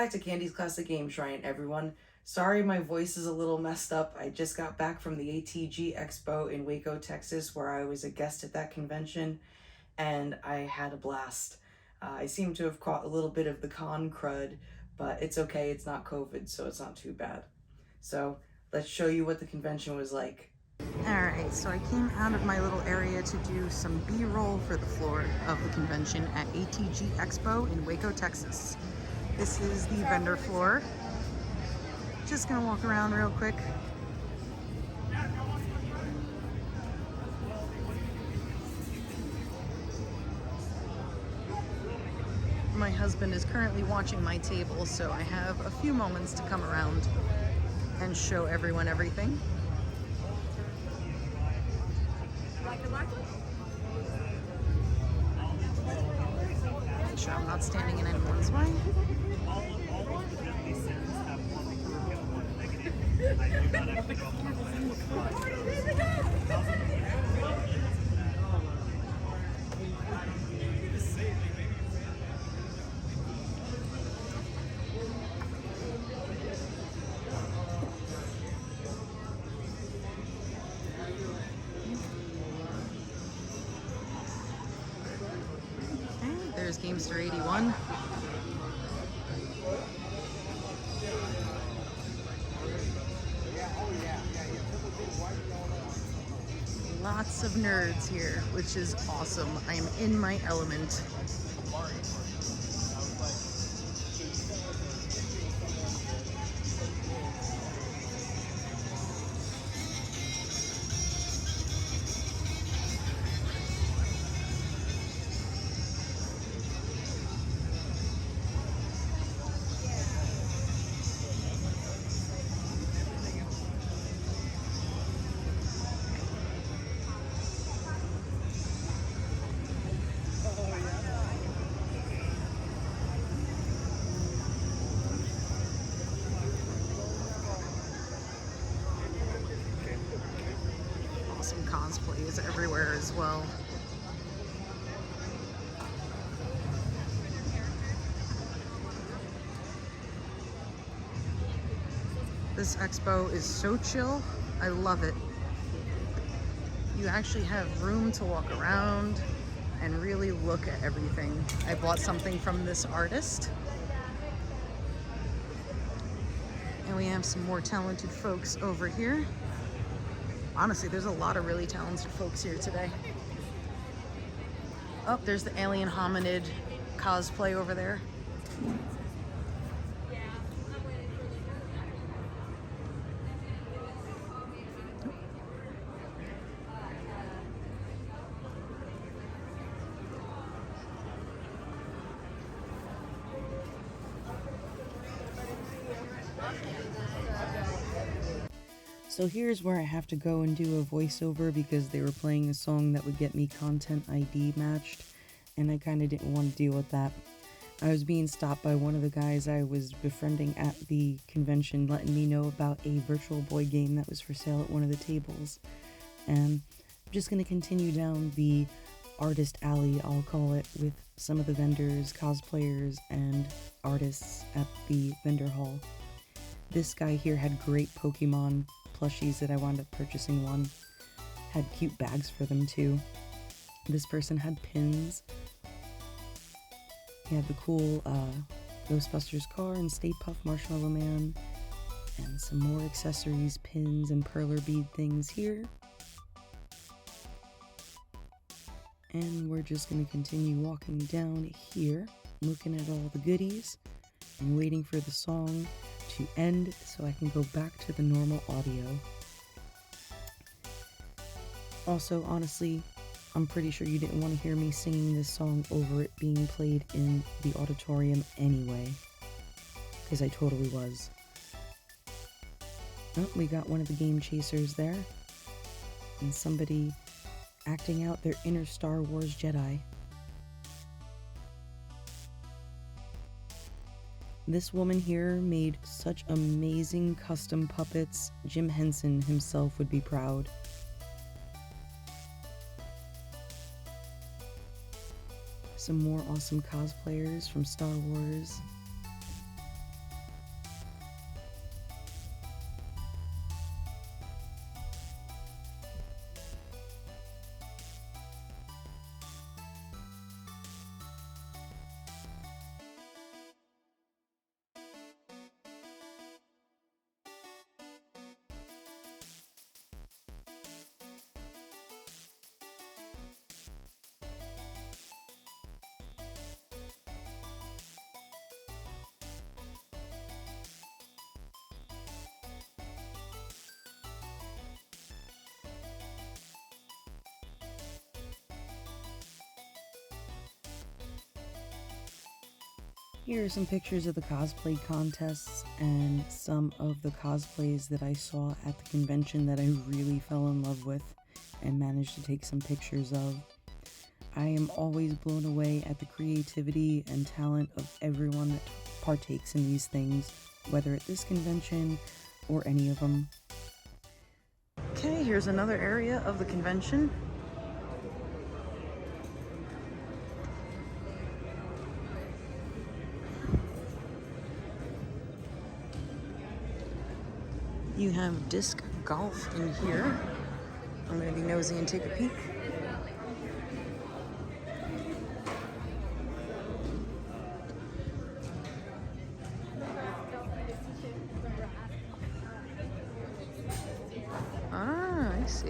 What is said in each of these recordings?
back to Candy's Classic Game Shrine, everyone. Sorry my voice is a little messed up. I just got back from the ATG Expo in Waco, Texas, where I was a guest at that convention, and I had a blast. I seem to have caught a little bit of the con crud, but it's okay, it's not COVID, so it's not too bad. So let's show you what the convention was like. Alright, so I came out of my little area to do some B-roll for the floor of the convention at ATG Expo in Waco, Texas. This is the vendor floor. Just gonna walk around real quick. My husband is currently watching my table, so I have a few moments to come around and show everyone everything. Make sure I'm not standing in anyone's way. There's Gamester 81. Lots of nerds here, which is awesome. I am in my element. Awesome cosplays everywhere as well. This expo is so chill. I love it. You actually have room to walk around and really look at everything. I bought something from this artist. And we have some more talented folks over here. Honestly, there's a lot of really talented folks here today. Oh, there's the alien hominid cosplay over there. So here's where I have to go and do a voiceover because they were playing a song that would get me content ID matched, and I kind of didn't want to deal with that. I was being stopped by one of the guys I was befriending at the convention, letting me know about a Virtual Boy game that was for sale at one of the tables. And I'm just going to continue down the artist alley, I'll call it, with some of the vendors, cosplayers, and artists at the vendor hall. This guy here had great Pokemon plushies that I wound up purchasing one. Had cute bags for them too. This person had pins. He had the cool Ghostbusters car and Stay Puft Marshmallow Man. And some more accessories, pins, and perler bead things here. And we're just going to continue walking down here, looking at all the goodies, and waiting for the song to end so I can go back to the normal audio. Also, honestly, I'm pretty sure you didn't want to hear me singing this song over it being played in the auditorium anyway, because I totally was. Oh, we got one of the game chasers there, and somebody acting out their inner Star Wars Jedi. This woman here made such amazing custom puppets. Jim Henson himself would be proud. Some more awesome cosplayers from Star Wars. Here are some pictures of the cosplay contests and some of the cosplays that I saw at the convention that I really fell in love with and managed to take some pictures of. I am always blown away at the creativity and talent of everyone that partakes in these things, whether at this convention or any of them. Okay, here's another area of the convention. You have disc golf in here. I'm going to be nosy and take a peek. Ah, I see.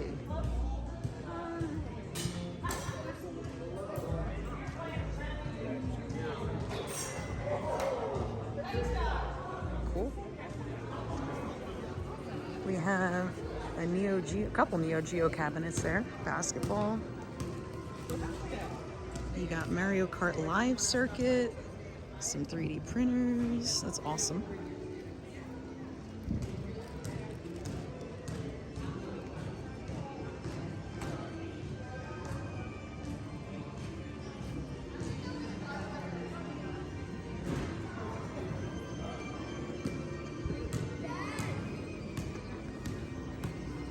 Cool. We have a couple Neo Geo cabinets there. Basketball. You got Mario Kart Live Circuit, some 3D printers. That's awesome.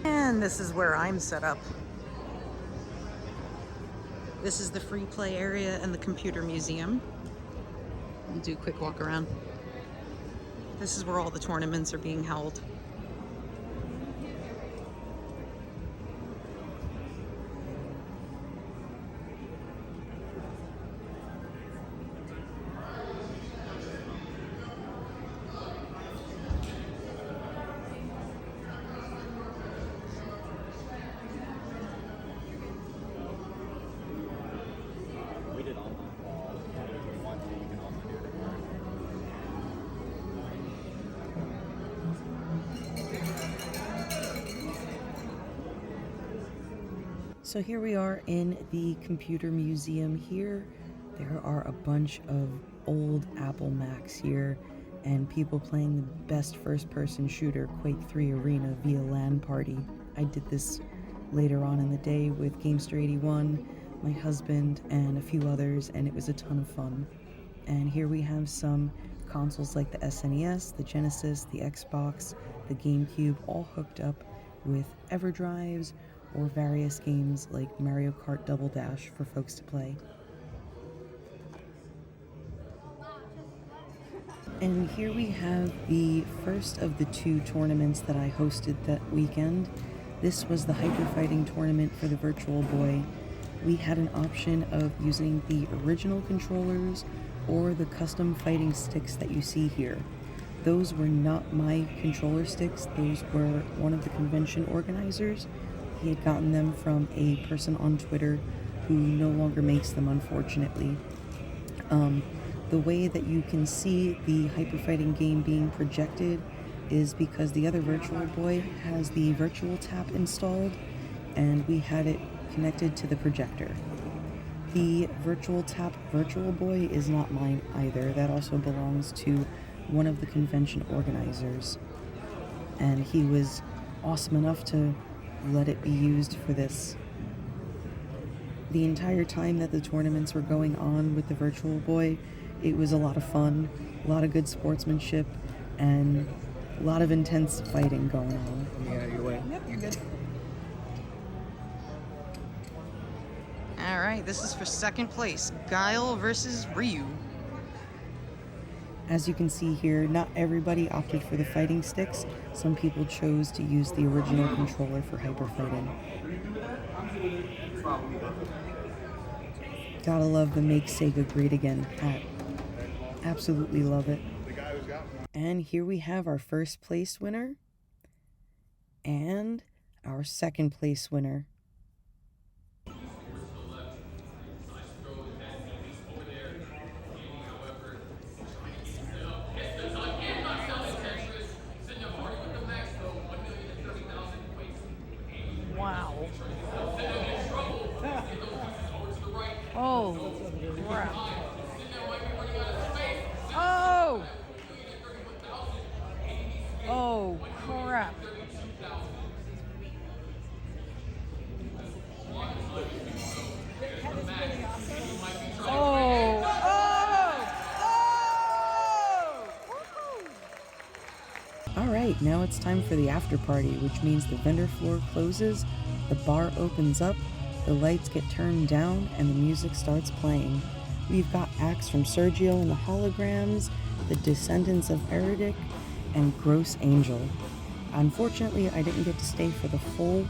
And this is where I'm set up. This is the free play area and the computer museum. We'll do a quick walk around. This is where all the tournaments are being held. So here we are in the computer museum here. There are a bunch of old Apple Macs here and people playing the best first-person shooter, Quake 3 Arena, via LAN party. I did this later on in the day with Gamester81, my husband, and a few others, and it was a ton of fun. And here we have some consoles like the SNES, the Genesis, the Xbox, the GameCube, all hooked up with EverDrives, or various games like Mario Kart Double Dash for folks to play. And here we have the first of the two tournaments that I hosted that weekend. This was the Hyper Fighting tournament for the Virtual Boy. We had an option of using the original controllers or the custom fighting sticks that you see here. Those were not my controller sticks, those were one of the convention organizers. He had gotten them from a person on Twitter who no longer makes them, unfortunately. The way that you can see the Hyper Fighting game being projected is because the other Virtual Boy has the Virtual Tap installed, and we had it connected to the projector. The Virtual Tap Virtual Boy is not mine either. That also belongs to one of the convention organizers. And he was awesome enough to let it be used for this. The entire time that the tournaments were going on with the Virtual Boy, it was a lot of fun, a lot of good sportsmanship, and a lot of intense fighting going on. Yeah, your way. Yep, you're good. Alright, this is for second place, Guile versus Ryu. As you can see here, not everybody opted for the fighting sticks. Some people chose to use the original controller for Hyper Fighting. Gotta love the Make Sega Great Again hat. Absolutely love it. And here we have our first place winner and our second place winner. Wow. Oh, crap. Now it's time for the after party, which means the vendor floor closes, the bar opens up, the lights get turned down, and the music starts playing. We've got acts from Sergio and the Holograms, the Descendants of Eredic, and Gross Angel. Unfortunately, I didn't get to stay for the full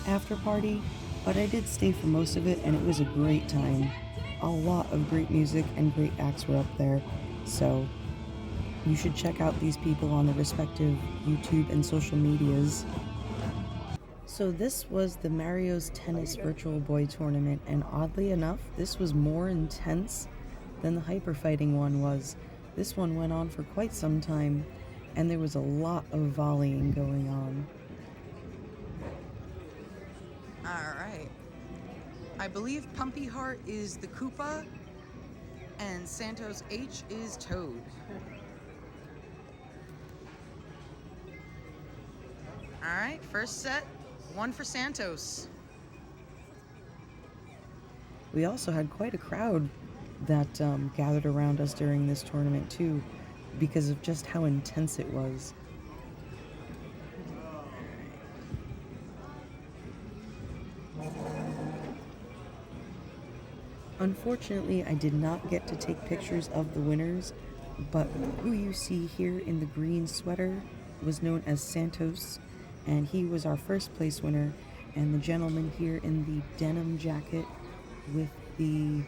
after party, but I did stay for most of it, and it was a great time. A lot of great music and great acts were up there, so you should check out these people on their respective YouTube and social medias. So this was the Mario's Tennis Virtual Boy Tournament, and oddly enough, this was more intense than the hyper fighting one was. This one went on for quite some time, and there was a lot of volleying going on. Alright. I believe Pumpy Heart is the Koopa, and Santos H is Toad. Alright, first set, one for Santos. We also had quite a crowd that gathered around us during this tournament too, because of just how intense it was. Unfortunately, I did not get to take pictures of the winners, but who you see here in the green sweater was known as Santos, and he was our first place winner, and the gentleman here in the denim jacket with the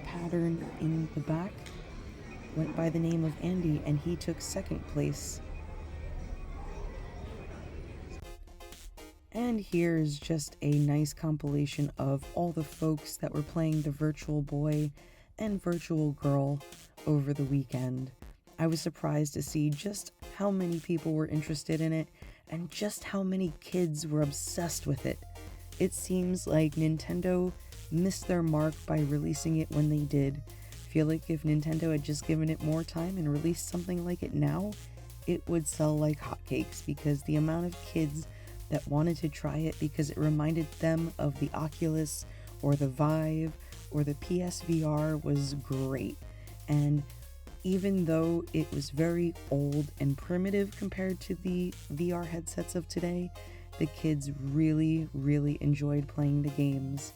pattern in the back went by the name of Andy, and he took second place. And here is just a nice compilation of all the folks that were playing the Virtual Boy and Virtual Girl over the weekend. I was surprised to see just how many people were interested in it and just how many kids were obsessed with it. It seems like Nintendo missed their mark by releasing it when they did. I feel like if Nintendo had just given it more time and released something like it now, it would sell like hotcakes, because the amount of kids that wanted to try it because it reminded them of the Oculus or the Vive or the PSVR was great. And even though it was very old and primitive compared to the VR headsets of today, the kids really, really enjoyed playing the games.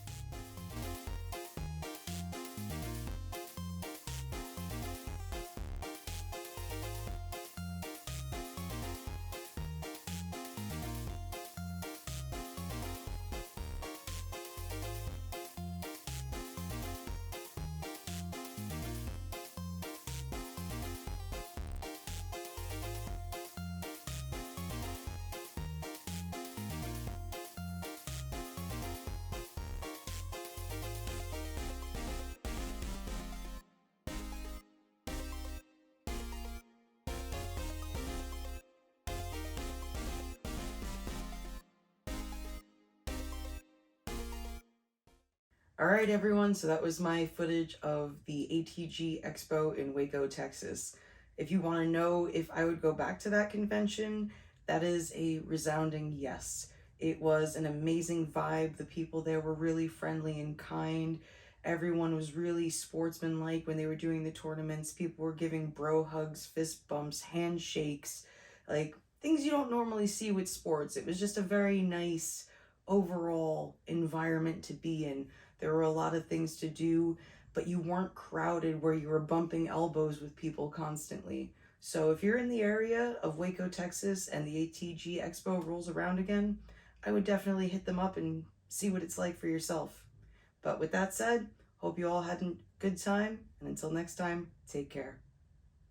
Alright everyone, so that was my footage of the ATG Expo in Waco, Texas. If you want to know if I would go back to that convention, that is a resounding yes. It was an amazing vibe. The people there were really friendly and kind. Everyone was really sportsmanlike when they were doing the tournaments. People were giving bro hugs, fist bumps, handshakes, like things you don't normally see with sports. It was just a very nice overall environment to be in. There were a lot of things to do, but you weren't crowded where you were bumping elbows with people constantly. So if you're in the area of Waco, Texas, and the ATG Expo rolls around again, I would definitely hit them up and see what it's like for yourself. But with that said, hope you all had a good time, and until next time, take care.